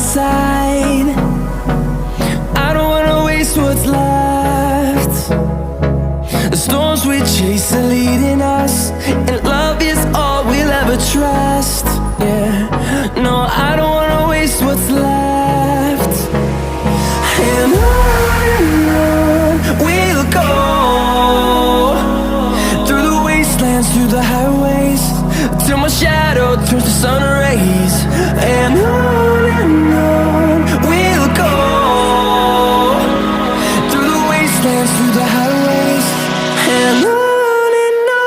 side. I don't wanna waste what's left. The storms we chase are leading us, and love is all we'll ever trust. Yeah, no, I don't wanna waste what's left. And on we'll go, through the wastelands, through the highways, till my shadow turns to sun rays. And on we'll go, through the wastelands, through the highways, and on we'll go.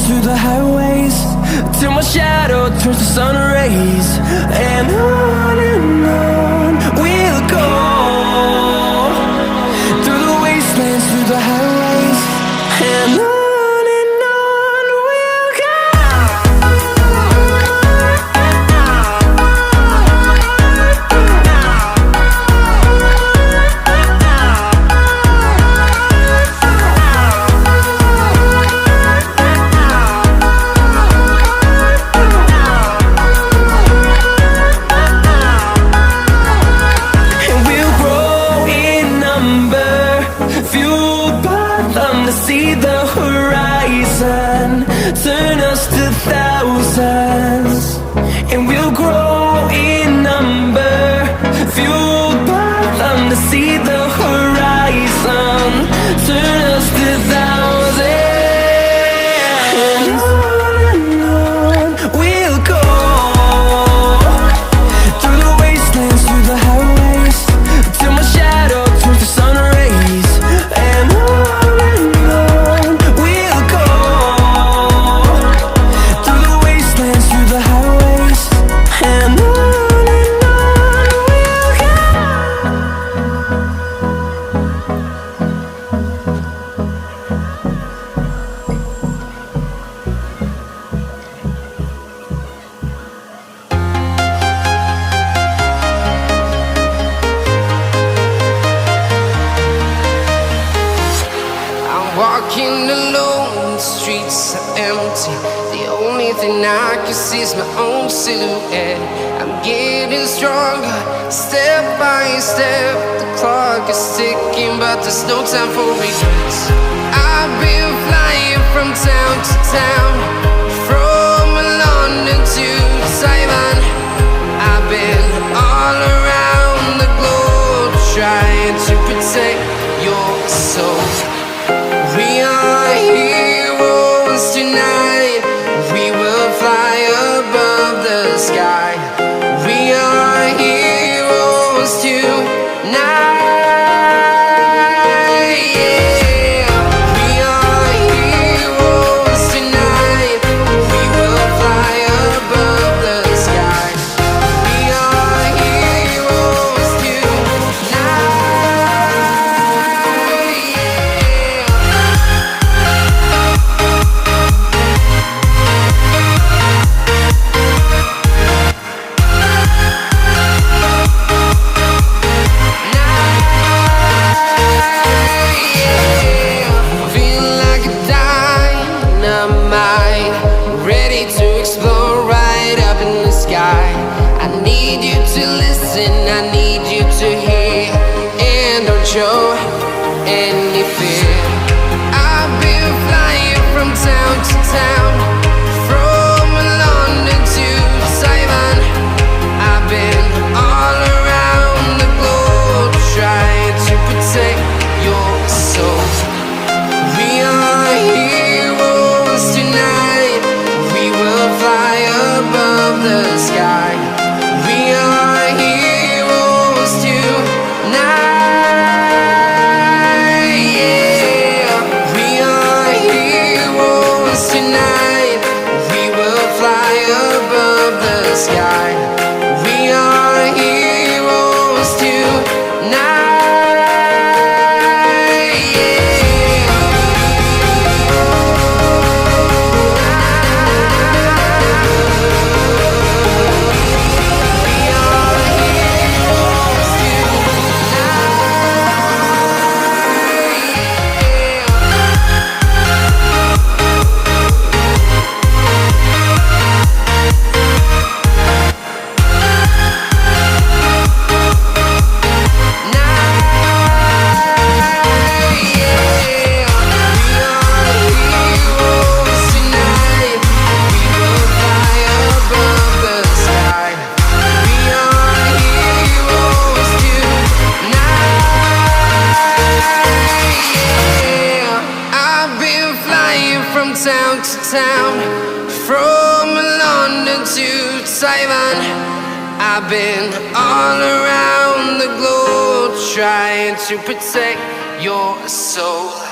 Through the highways, till my shadow turns to sun rays. And on we'll go, through the wastelands, through the highways, and on we'll go. See the horizon, turn us to thousands, and we'll grow in number, fueled by them. To see the horizon, turn us to thousands, and on we'll go, through the wastelands, through the highways, till my shadow turns to sun rays. And walking alone, the streets are empty. The only thing I can see is my own silhouette. I'm getting stronger, step by step. The clock is ticking, but there's no time for regrets. I've been flying from town to town, from London to Taiwan. I've been all around the globe, trying to protect your soul. We are heroes tonight. We will fly above the sky. We are heroes tonight. Yeah. We are heroes tonight. We will fly above the sky. We are heroes tonight. Show any fear. I've been flying from town to town, from London to Taiwan. I've been all around the globe, trying to protect from London to Taiwan. I've been all around the globe trying to protect your soul.